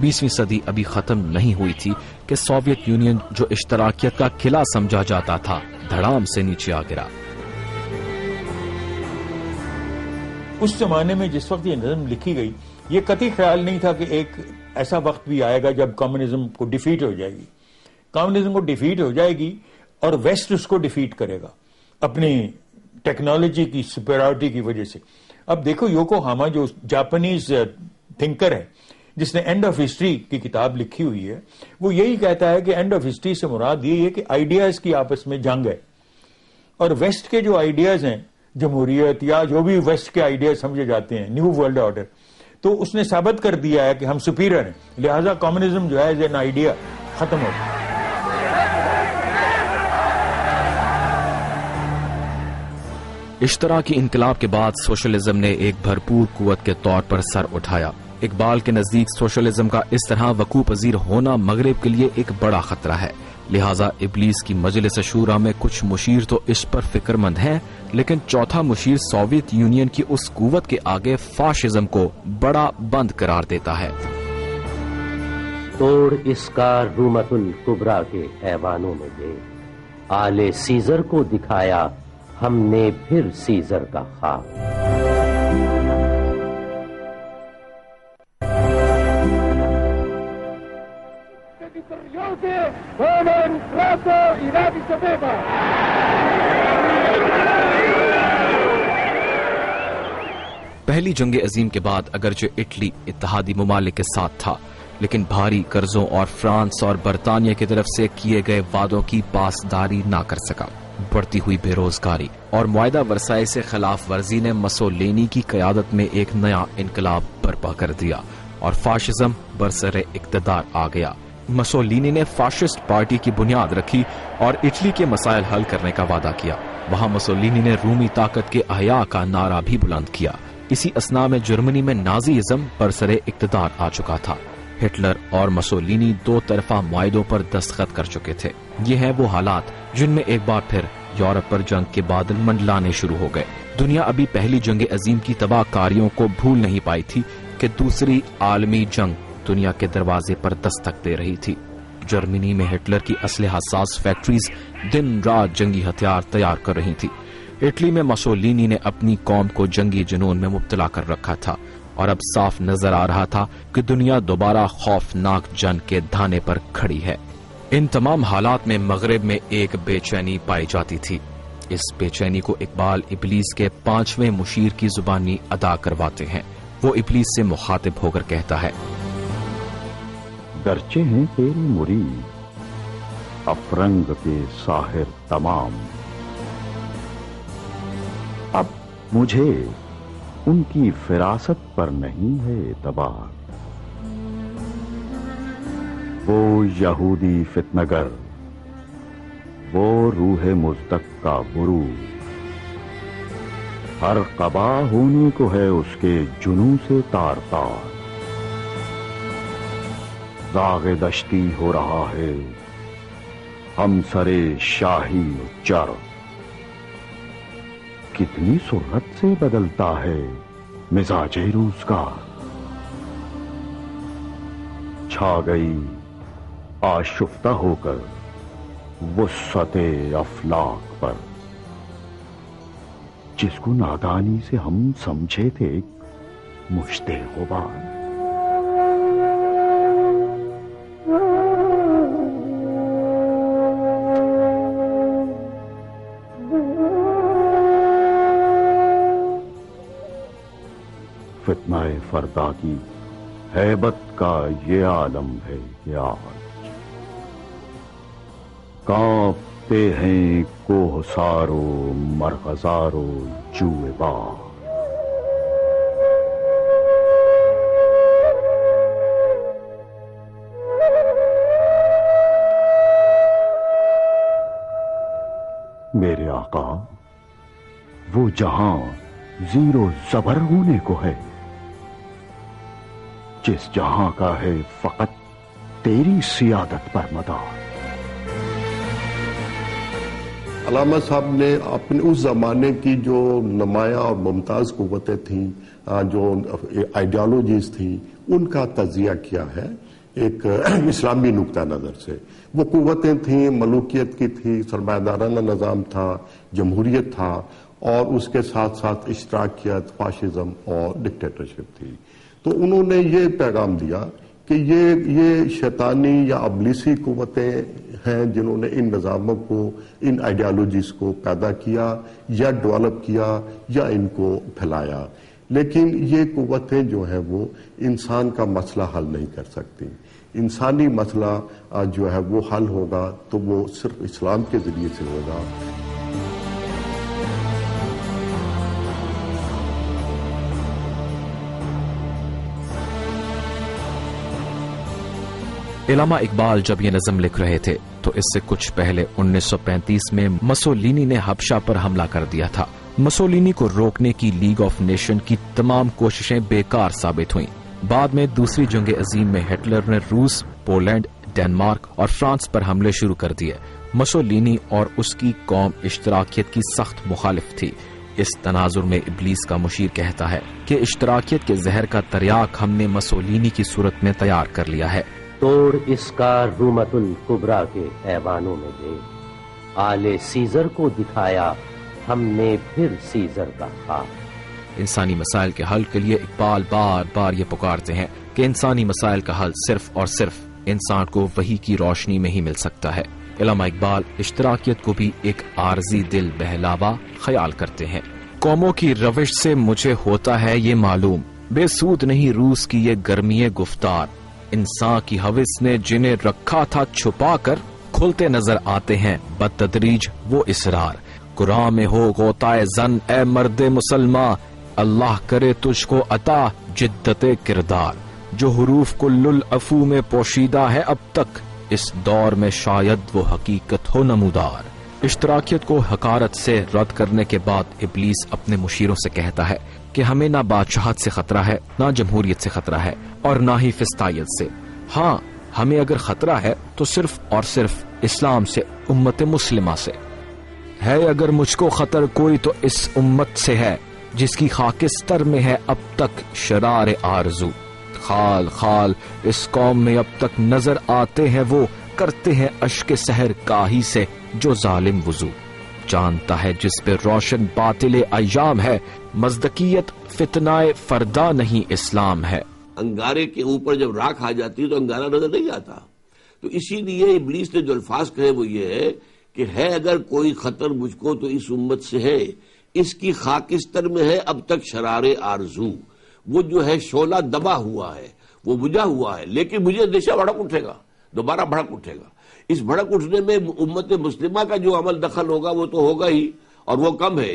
20ویں صدی ابھی ختم نہیں ہوئی تھی کہ سوویت یونین جو اشتراکیت کا قلعہ سمجھا جاتا تھا دھڑام سے نیچے آ گرا۔ اس زمانے میں جس وقت یہ نظم لکھی گئی، یہ قطعی خیال نہیں تھا کہ ایک ایسا وقت بھی آئے گا جب کمیونزم کو ڈیفیٹ ہو جائے گی۔ کمیونزم کو ڈیفیٹ ہو جائے گی اور ویسٹ اس کو ڈیفیٹ کرے گا اپنی ٹیکنالوجی کی سپیریورٹی کی وجہ سے۔ اب دیکھو یوکو ہاما جو جاپانیز تھنکر ہے جس نے اینڈ آف ہسٹری کی کتاب لکھی ہوئی ہے، وہ یہی کہتا ہے کہ اینڈ آف ہسٹری سے مراد یہ ہے کہ آئیڈیاز کی آپس میں جنگ ہے، اور ویسٹ کے جو آئیڈیاز ہیں، جمہوریت یا جو بھی ویسٹ کے آئیڈیاز سمجھے جاتے ہیں، نیو ورلڈ آرڈر، تو اس نے ثابت کر دیا ہے کہ ہم سپیریئر ہیں، لہذا کمیونزم جو ہے ایز این آئیڈیا ختم ہو گیا۔ اشتراکی انقلاب کے بعد سوشلزم نے ایک بھرپور قوت کے طور پر سر اٹھایا۔ اقبال کے نزدیک سوشلزم کا اس طرح وقوع پذیر ہونا مغرب کے لیے ایک بڑا خطرہ ہے، لہٰذا ابلیس کی مجلس شورا میں کچھ مشیر تو اس پر فکر مند ہیں، لیکن چوتھا مشیر سوویت یونین کی اس قوت کے آگے فاشزم کو بڑا بند قرار دیتا ہے۔ توڑ اس کا رومت الکبریٰ کے ایوانوں میں دے، آل سیزر کو دکھایا ہم نے پھر سیزر کا خواب۔ پہلی جنگ عظیم کے بعد اگرچہ اٹلی اتحادی ممالک کے ساتھ تھا، لیکن بھاری قرضوں اور فرانس اور برطانیہ کی طرف سے کیے گئے وعدوں کی پاسداری نہ کر سکا۔ بڑھتی ہوئی بے روزگاری اور معاہدہ ورسائے سے خلاف ورزی نے مسولینی کی قیادت میں ایک نیا انقلاب برپا کر دیا اور فاشزم برسر اقتدار آ گیا۔ مسولینی نے فاشسٹ پارٹی کی بنیاد رکھی اور اٹلی کے مسائل حل کرنے کا وعدہ کیا۔ وہاں مسولینی نے رومی طاقت کے احیاء کا نعرہ بھی بلند کیا۔ اسی اثناء میں جرمنی میں نازیزم برسر اقتدار آ چکا تھا۔ ہٹلر اور مسولینی دو طرفہ معاہدوں پر دستخط کر چکے تھے۔ یہ ہیں وہ حالات جن میں ایک بار پھر یورپ پر جنگ کے بادل منڈلانے شروع ہو گئے۔ دنیا ابھی پہلی جنگ عظیم کی تباہ کاریوں کو بھول نہیں پائی تھی کہ دوسری عالمی جنگ دنیا کے دروازے پر دستک دے رہی تھی۔ جرمنی میں ہٹلر کی اسلحہ ساز فیکٹریز دن رات جنگی ہتھیار تیار کر رہی تھی۔ اٹلی میں مسولینی نے اپنی قوم کو جنگی جنون میں مبتلا کر رکھا تھا اور اب صاف نظر آ رہا تھا کہ دنیا دوبارہ خوفناک جنگ کے دھانے پر کھڑی ہے۔ ان تمام حالات میں مغرب میں ایک بے چینی پائی جاتی تھی۔ اس بے چینی کو اقبال ابلیس کے 5ویں مشیر کی زبانی ادا کرواتے ہیں۔ وہ ابلیس سے مخاطب ہو کر کہتا ہے، گرچہ ہیں تیرے مرید افرنگ کے ساحر تمام، اب مجھے ان کی فراست پر نہیں ہے اعتبار۔ وہ یہودی فتنگر، وہ روح مزدک کا بروز، ہر قبا ہونے کو ہے اس کے جنوں سے تار تار۔ داغ دشتی ہو رہا ہے ہم سرے شاہی چر، کتنی سرعت سے بدلتا ہے مزاج روزگار۔ چھا گئی آشفتہ ہو کر وسعت افلاک پر، جس کو نادانی سے ہم سمجھے تھے مشت غبار۔ فتنہ فردا کی ہیبت کا یہ عالم ہے کہ آج کانپتے ہیں کوہسارو مرغزارو جوئے باغ۔ میرے آقا، وہ جہاں زیر و زبر ہونے کو ہے، جس جہاں کا ہے فقط تیری سیادت پر مدار۔ علامہ صاحب نے اپنے اس زمانے کی جو نمایاں اور ممتاز قوتیں تھیں، جو آئیڈیالوجیز تھیں، ان کا تجزیہ کیا ہے ایک اسلامی نقطہ نظر سے۔ وہ قوتیں تھیں، ملوکیت کی تھی، سرمایہ دارانہ نظام تھا، جمہوریت تھا، اور اس کے ساتھ ساتھ اشتراکیت، فاشزم اور ڈکٹیٹرشپ تھی۔ تو انہوں نے یہ پیغام دیا کہ یہ شیطانی یا ابلیسی قوتیں ہیں جنہوں نے ان نظاموں کو، ان آئیڈیالوجیز کو پیدا کیا یا ڈیولپ کیا یا ان کو پھیلایا، لیکن یہ قوتیں جو ہیں وہ انسان کا مسئلہ حل نہیں کر سکتی۔ انسانی مسئلہ جو ہے وہ حل ہوگا تو وہ صرف اسلام کے ذریعے سے ہوگا۔ علامہ اقبال جب یہ نظم لکھ رہے تھے تو اس سے کچھ پہلے 1935 میں مسولینی نے حبشہ پر حملہ کر دیا تھا۔ مسولینی کو روکنے کی لیگ آف نیشن کی تمام کوششیں بیکار ثابت ہوئیں۔ بعد میں دوسری جنگ عظیم میں ہٹلر نے روس، پولینڈ، ڈنمارک اور فرانس پر حملے شروع کر دیے۔ مسولینی اور اس کی قوم اشتراکیت کی سخت مخالف تھی۔ اس تناظر میں ابلیس کا مشیر کہتا ہے کہ اشتراکیت کے زہر کا تریاک ہم نے مسولینی کی صورت میں تیار کر لیا ہے۔ توڑ اس کا رومت الکبریٰ کے ایوانوں میں دے، آل سیزر کو دکھایا ہم نے پھر سیزر کا خواب۔ انسانی مسائل کے حل کے لیے اقبال بار بار یہ پکارتے ہیں کہ انسانی مسائل کا حل صرف اور صرف انسان کو وحی کی روشنی میں ہی مل سکتا ہے۔ علامہ اقبال اشتراکیت کو بھی ایک عارضی دل بہلاوا خیال کرتے ہیں۔ قوموں کی روش سے مجھے ہوتا ہے یہ معلوم، بے سود نہیں روس کی یہ گرمی گفتار، انسان کی ہوس نے جنہیں رکھا تھا چھپا کر کھلتے نظر آتے ہیں بتدریج وہ اسرار۔ قرآن میں ہو غوطۂ زن اے مرد مسلمان، اللہ کرے تجھ کو عطا جدت کردار، جو حروف کل العفو میں پوشیدہ ہے اب تک، اس دور میں شاید وہ حقیقت ہو نمودار۔ اشتراکیت کو حقارت سے رد کرنے کے بعد ابلیس اپنے مشیروں سے کہتا ہے کہ ہمیں نہ بادشاہت سے خطرہ ہے، نہ جمہوریت سے خطرہ ہے، اور نہ ہی فسطائیت سے۔ ہاں، ہمیں اگر خطرہ ہے تو صرف اور صرف اسلام سے، امت مسلمہ سے ہے۔ اگر مجھ کو خطر کوئی تو اس امت سے ہے، جس کی خاکستر میں ہے اب تک شرار آرزو۔ خال خال اس قوم میں اب تک نظر آتے ہیں وہ، کرتے ہیں اشک سحر کاہی سے جو ظالم وضو۔ جانتا ہے جس پہ روشن باطل ایام ہے، مزدقیت فتنہ فردا نہیں اسلام ہے۔ انگارے کے اوپر جب راکھ آ جاتی ہے تو انگارہ نظر نہیں آتا۔ تو اسی لیے ابلیس نے جو الفاظ کہے وہ یہ ہے کہ ہے اگر کوئی خطر مجھ کو تو اس امت سے ہے، اس کی خاکستر میں ہے اب تک شرار آرزو۔ وہ جو ہے شعلہ دبا ہوا ہے، وہ بجھا ہوا ہے، لیکن مجھے اندیشہ بھڑک اٹھے گا، دوبارہ بھڑک اٹھے گا۔ اس بھڑک اٹھنے میں امت مسلمہ کا جو عمل دخل ہوگا وہ تو ہوگا ہی، اور وہ کم ہے۔